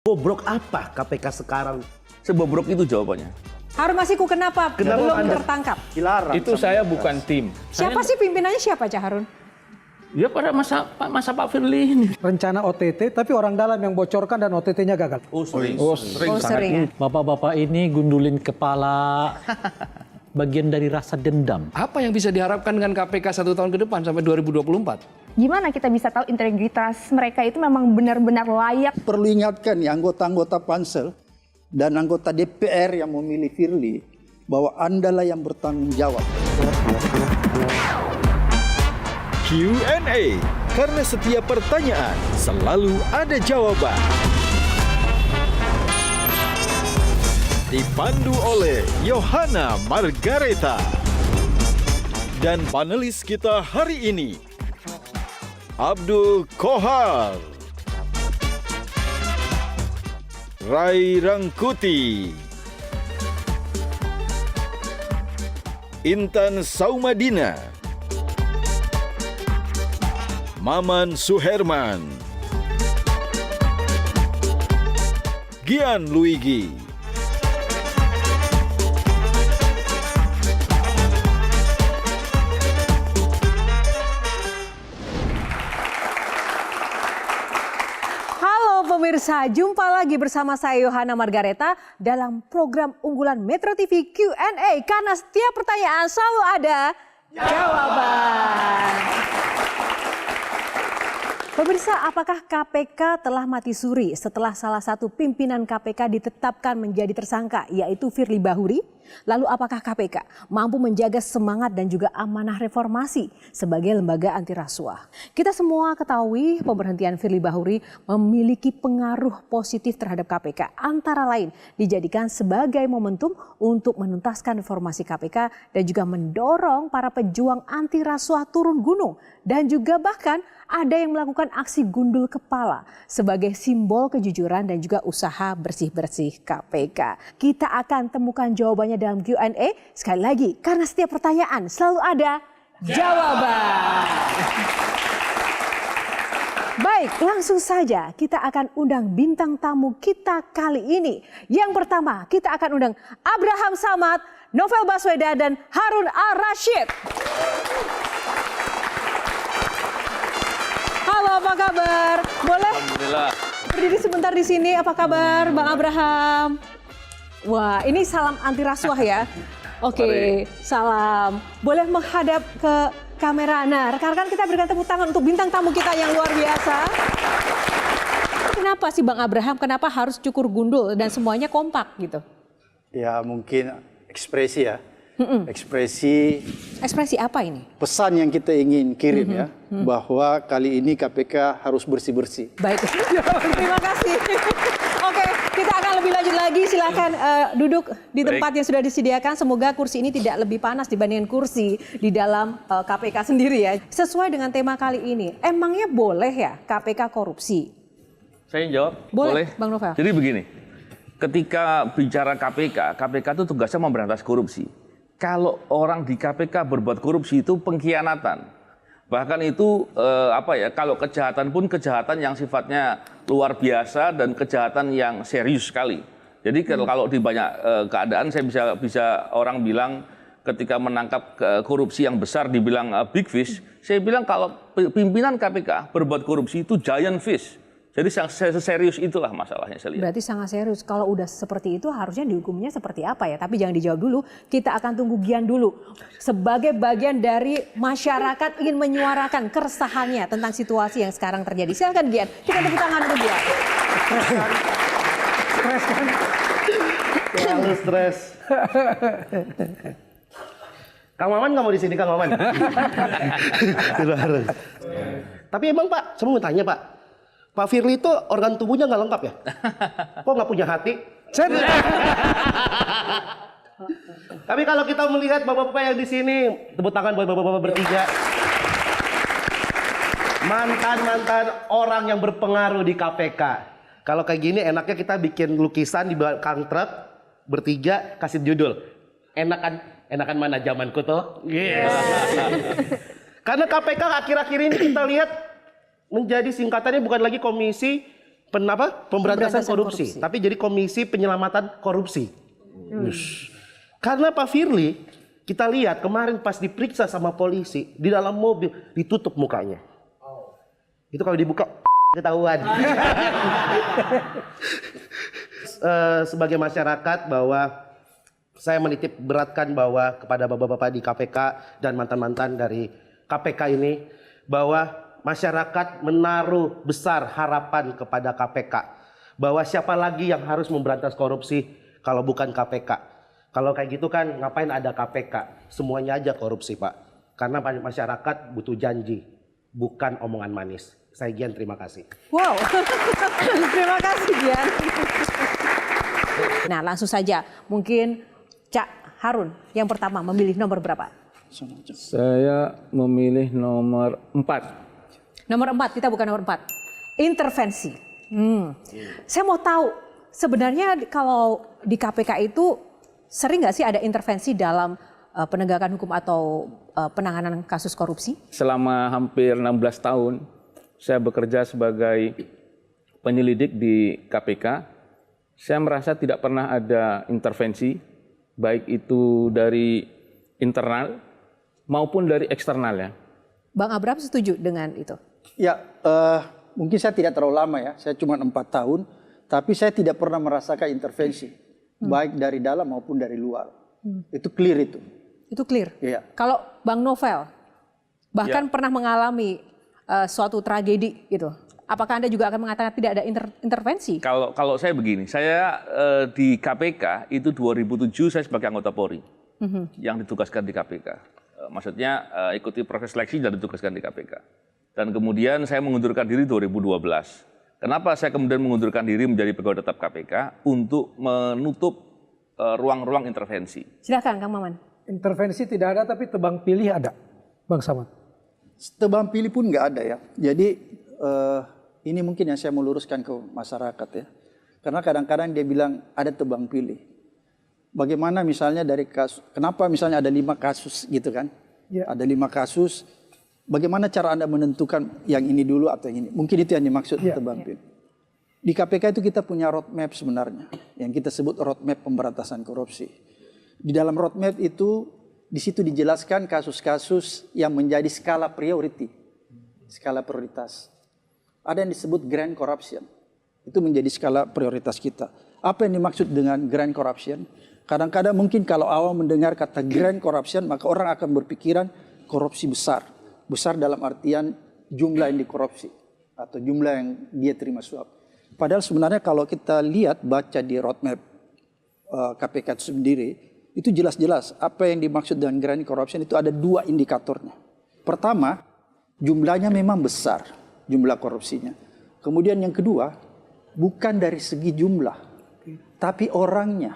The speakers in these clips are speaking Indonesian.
Bobrok apa KPK sekarang? Sebobrok itu jawabannya. Harun Masiku kenapa belum tertangkap? Dilarang. Itu saya bukan tim. Siapa sih pimpinannya, siapa Cak Harun? Ya pada masa Pak Firly ini. Rencana OTT, tapi orang dalam yang bocorkan dan OTT-nya gagal. Sering ya? Bapak-bapak ini gundulin kepala bagian dari rasa dendam. Apa yang bisa diharapkan dengan KPK 1 tahun ke depan sampai 2024? Gimana kita bisa tahu integritas mereka itu memang benar-benar layak? Perlu ingatkan ya anggota-anggota pansel dan anggota DPR yang memilih Firly bahwa Andalah yang bertanggung jawab. Q&A, karena setiap pertanyaan selalu ada jawaban. Dipandu oleh Yohana Margareta. Dan panelis kita hari ini, Abdul Kohar, Rai Rangkuti, Intan Saumadina, Maman Suherman, Gian Luigi, Halo pemirsa, jumpa lagi bersama saya Yohana Margareta dalam program unggulan Metro TV Q&A. Karena setiap pertanyaan selalu ada jawaban. Pemirsa, apakah KPK telah mati suri setelah salah satu pimpinan KPK ditetapkan menjadi tersangka, yaitu Firly Bahuri? Lalu apakah KPK mampu menjaga semangat dan juga amanah reformasi sebagai lembaga anti rasuah? Kita semua ketahui pemberhentian Firly Bahuri memiliki pengaruh positif terhadap KPK. Antara lain dijadikan sebagai momentum untuk menuntaskan reformasi KPK dan juga mendorong para pejuang anti rasuah turun gunung. Dan juga bahkan ada yang melakukan aksi gundul kepala sebagai simbol kejujuran dan juga usaha bersih-bersih KPK. Kita akan temukan jawabannya dalam Q&A. Sekali lagi, karena setiap pertanyaan selalu ada jawaban. Baik, langsung saja kita akan undang bintang tamu kita kali ini. Yang pertama, kita akan undang Abraham Samad, Novel Baswedan, dan Harun Ar-Rasyid. Halo, apa kabar? Boleh berdiri sebentar di sini? Apa kabar, Bang Abraham? Wah, ini salam anti rasuah ya. Oke, salam. Boleh menghadap ke kamera. Nah, rekan-rekan kita berikan tepuk tangan untuk bintang tamu kita yang luar biasa. Kenapa sih Bang Abraham, kenapa harus cukur gundul dan semuanya kompak gitu? Ya mungkin ekspresi ya. Ekspresi apa ini? pesan yang kita ingin kirim ya. Bahwa kali ini KPK harus bersih-bersih. Baik, terima kasih. Oke, kita akan lebih lanjut lagi. Silakan duduk di tempat yang sudah disediakan. Semoga kursi ini tidak lebih panas dibandingkan kursi di dalam KPK sendiri ya. Sesuai dengan tema kali ini, emangnya boleh ya KPK korupsi? Saya jawab. Boleh, Bang Novel. Jadi begini, ketika bicara KPK, KPK itu tugasnya memberantas korupsi. Kalau orang di KPK berbuat korupsi itu pengkhianatan. Bahkan itu kalau kejahatan pun kejahatan yang sifatnya luar biasa dan kejahatan yang serius sekali. Jadi kalau di banyak keadaan saya bisa orang bilang ketika menangkap korupsi yang besar dibilang big fish, saya bilang kalau pimpinan KPK berbuat korupsi itu giant fish. Jadi serius itulah masalahnya saya lihat. Berarti sangat serius. Kalau udah seperti itu harusnya dihukumnya seperti apa ya? Tapi jangan dijawab dulu. Kita akan tunggu Gian dulu. Sebagai bagian dari masyarakat ingin menyuarakan keresahannya tentang situasi yang sekarang terjadi. Silakan Gian. Kita tepuk tangan untuk Gian. Stres kan? Terlalu stres. Kang Maman nggak mau di sini, Kang Maman. Tapi emang Pak, saya mau tanya Pak. Pak Firly itu organ tubuhnya nggak lengkap ya? Kok nggak punya hati? Tapi kalau kita melihat bapak-bapak yang di sini, tepuk tangan buat bapak-bapak bertiga. Mantan-mantan orang yang berpengaruh di KPK. Kalau kayak gini enaknya kita bikin lukisan di belakang truk, bertiga kasih judul. Enakan mana zamanku tuh? Yes. Karena KPK akhir-akhir ini kita lihat menjadi singkatannya bukan lagi Komisi Pemberantasan korupsi, tapi jadi Komisi Penyelamatan Korupsi. Karena Pak Firly, kita lihat kemarin pas diperiksa sama polisi di dalam mobil ditutup mukanya. Itu kalau dibuka ketahuan. Sebagai masyarakat bahwa saya menitip beratkan bahwa kepada bapak-bapak di KPK dan mantan-mantan dari KPK ini bahwa masyarakat menaruh besar harapan kepada KPK bahwa siapa lagi yang harus memberantas korupsi kalau bukan KPK. Kalau kayak gitu kan ngapain ada KPK? Semuanya aja korupsi, Pak. Karena masyarakat butuh janji, bukan omongan manis. Saya Gian, terima kasih. Wow, terima kasih Gian. Nah langsung saja, mungkin Cak Harun yang pertama memilih nomor berapa? Saya memilih nomor 4. Nomor 4, kita bukan nomor 4. Intervensi. Saya mau tahu, sebenarnya kalau di KPK itu sering nggak sih ada intervensi dalam penegakan hukum atau penanganan kasus korupsi? Selama hampir 16 tahun, saya bekerja sebagai penyelidik di KPK. Saya merasa tidak pernah ada intervensi, baik itu dari internal maupun dari eksternal ya. Bang Abraham setuju dengan itu? Ya, mungkin saya tidak terlalu lama ya, saya cuma 4 tahun, tapi saya tidak pernah merasakan intervensi, baik dari dalam maupun dari luar. Itu clear itu. Itu clear? Iya. Kalau Bang Novel, bahkan pernah mengalami suatu tragedi gitu, apakah Anda juga akan mengatakan tidak ada intervensi? Kalau saya begini, saya di KPK itu 2007 saya sebagai anggota Polri yang ditugaskan di KPK. Maksudnya ikuti proses seleksi dan ditugaskan di KPK. Dan kemudian saya mengundurkan diri 2012. Kenapa saya kemudian mengundurkan diri menjadi pegawai tetap KPK? Untuk menutup ruang-ruang intervensi. Silakan Kang Maman. Intervensi tidak ada tapi tebang pilih ada, Bang Samad. Tebang pilih pun nggak ada ya. Jadi ini mungkin yang saya mau luruskan ke masyarakat ya. Karena kadang-kadang dia bilang ada tebang pilih. Bagaimana misalnya dari kasus, kenapa misalnya ada 5 kasus gitu kan? Ya. Ada 5 kasus. Bagaimana cara Anda menentukan yang ini dulu atau yang ini? Mungkin itu yang dimaksud tebang pilih. Di KPK itu kita punya roadmap sebenarnya, yang kita sebut roadmap pemberantasan korupsi. Di dalam roadmap itu, di situ dijelaskan kasus-kasus yang menjadi skala priority, skala prioritas. Ada yang disebut grand corruption, itu menjadi skala prioritas kita. Apa yang dimaksud dengan grand corruption? Kadang-kadang mungkin kalau awal mendengar kata grand corruption, maka orang akan berpikiran korupsi besar. Besar dalam artian jumlah yang dikorupsi atau jumlah yang dia terima suap. Padahal sebenarnya kalau kita lihat, baca di roadmap KPK itu sendiri, itu jelas-jelas apa yang dimaksud dengan grand corruption itu ada 2 indikatornya. Pertama, jumlahnya memang besar, jumlah korupsinya. Kemudian yang kedua, bukan dari segi jumlah, tapi orangnya.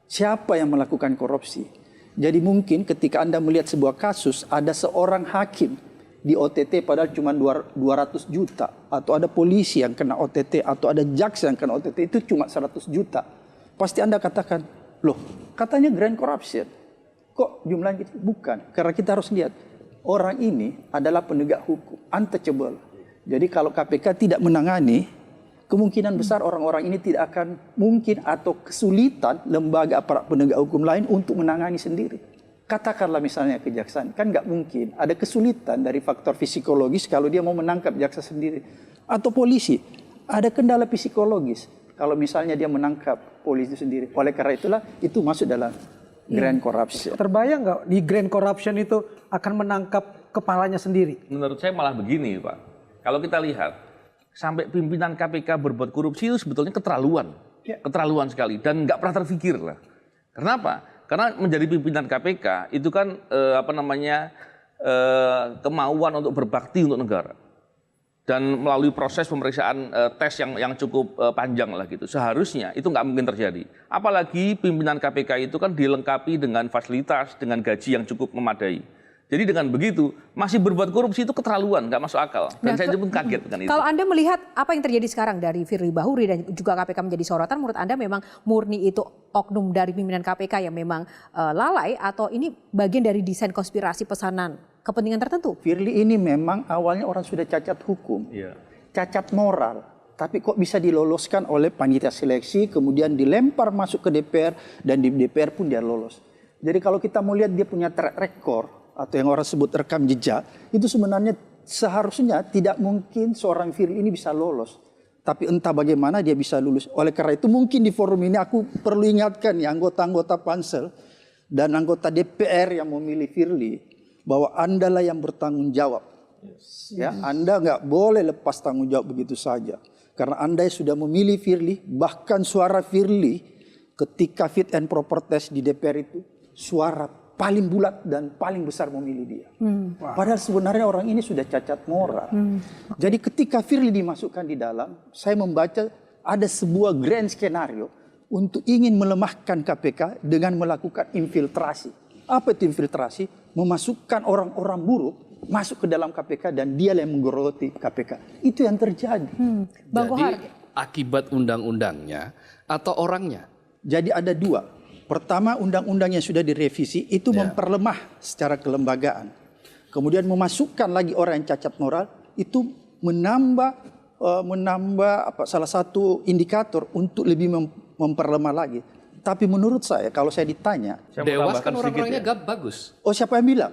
Siapa yang melakukan korupsi? Jadi mungkin ketika Anda melihat sebuah kasus, ada seorang hakim di OTT padahal cuma 200 juta. Atau ada polisi yang kena OTT, atau ada jaksa yang kena OTT, itu cuma 100 juta. Pasti Anda katakan, loh katanya grand corruption. Kok jumlahnya gitu? Bukan, karena kita harus lihat, orang ini adalah penegak hukum, untouchable. Jadi kalau KPK tidak menangani, kemungkinan besar orang-orang ini tidak akan mungkin atau kesulitan lembaga aparat penegak hukum lain untuk menangani sendiri. Katakanlah misalnya kejaksaan, kan nggak mungkin. Ada kesulitan dari faktor psikologis kalau dia mau menangkap jaksa sendiri. Atau polisi, ada kendala psikologis kalau misalnya dia menangkap polisi sendiri. Oleh karena itulah, itu masuk dalam grand corruption. Terbayang nggak di grand corruption itu akan menangkap kepalanya sendiri? Menurut saya malah begini Pak, kalau kita lihat, sampai pimpinan KPK berbuat korupsi itu sebetulnya keterlaluan. Keterlaluan sekali dan nggak pernah terfikir lah. Kenapa? Karena menjadi pimpinan KPK itu kan kemauan untuk berbakti untuk negara. Dan melalui proses pemeriksaan tes yang cukup panjang lah gitu. Seharusnya itu nggak mungkin terjadi. Apalagi pimpinan KPK itu kan dilengkapi dengan fasilitas, dengan gaji yang cukup memadai. Jadi dengan begitu, masih berbuat korupsi itu keterlaluan, nggak masuk akal. Dan saya pun kaget dengan itu. Kalau Anda melihat apa yang terjadi sekarang dari Firly Bahuri dan juga KPK menjadi sorotan, menurut Anda memang murni itu oknum dari pimpinan KPK yang memang lalai atau ini bagian dari desain konspirasi pesanan kepentingan tertentu? Firly ini memang awalnya orang sudah cacat hukum, cacat moral. tapi kok bisa diloloskan oleh panitia seleksi, kemudian dilempar masuk ke DPR, dan di DPR pun dia lolos. Jadi kalau kita mau lihat dia punya track record, atau yang orang sebut rekam jejak, itu sebenarnya seharusnya tidak mungkin seorang Firly ini bisa lolos. Tapi entah bagaimana dia bisa lulus. Oleh karena itu mungkin di forum ini aku perlu ingatkan ya anggota-anggota pansel dan anggota DPR yang memilih Firly, bahwa Anda lah yang bertanggung jawab. Ya, Anda nggak boleh lepas tanggung jawab begitu saja. Karena Anda sudah memilih Firly, bahkan suara Firly ketika fit and proper test di DPR itu suara paling bulat dan paling besar memilih dia. Padahal sebenarnya orang ini sudah cacat moral. Jadi ketika Firly dimasukkan di dalam, saya membaca ada sebuah grand skenario untuk ingin melemahkan KPK dengan melakukan infiltrasi. Apa itu infiltrasi? Memasukkan orang-orang buruk masuk ke dalam KPK dan dia yang menggerogoti KPK. Itu yang terjadi. Bang Kohar. Jadi akibat undang-undangnya atau orangnya? Jadi ada dua. Pertama, undang-undang yang sudah direvisi itu memperlemah secara kelembagaan. Kemudian memasukkan lagi orang yang cacat moral itu menambah salah satu indikator untuk lebih memperlemah lagi. Tapi menurut saya, kalau saya ditanya, Dewas kan orang-orangnya bagus. oh siapa yang bilang?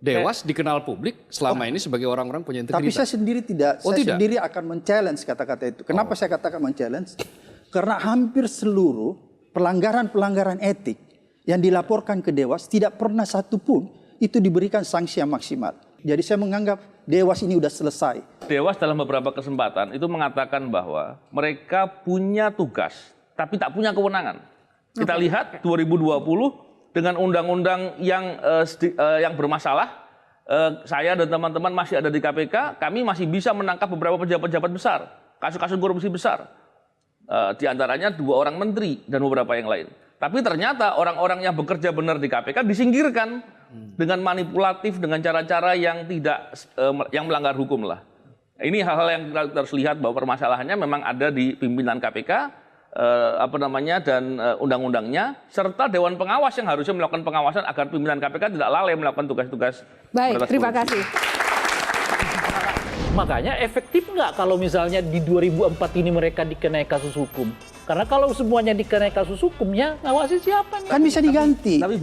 Dewas dikenal publik selama ini sebagai orang-orang punya integritas. Tapi saya sendiri tidak. Oh, saya tidak? sendiri akan men-challenge kata-kata itu. Kenapa saya katakan men-challenge? Karena hampir seluruh pelanggaran-pelanggaran etik yang dilaporkan ke Dewas tidak pernah satupun itu diberikan sanksi yang maksimal. Jadi saya menganggap Dewas ini sudah selesai. Dewas dalam beberapa kesempatan itu mengatakan bahwa mereka punya tugas, tapi tak punya kewenangan. Kita lihat 2020 dengan undang-undang yang bermasalah, saya dan teman-teman masih ada di KPK, kami masih bisa menangkap beberapa pejabat-pejabat besar, kasus-kasus korupsi besar. Di antaranya 2 orang menteri dan beberapa yang lain. Tapi ternyata orang-orang yang bekerja benar di KPK disingkirkan dengan manipulatif, dengan cara-cara yang tidak yang melanggar hukum lah. Ini hal-hal yang kita harus lihat bahwa permasalahannya memang ada di pimpinan KPK, dan undang-undangnya, serta Dewan Pengawas yang harusnya melakukan pengawasan agar pimpinan KPK tidak lalai melakukan tugas-tugas. Baik, terima kasih. Makanya efektif nggak kalau misalnya di 2004 ini mereka dikenai kasus hukum? Karena kalau semuanya dikenai kasus hukum, ya ngawasi siapa nih? Kan bisa diganti. Tapi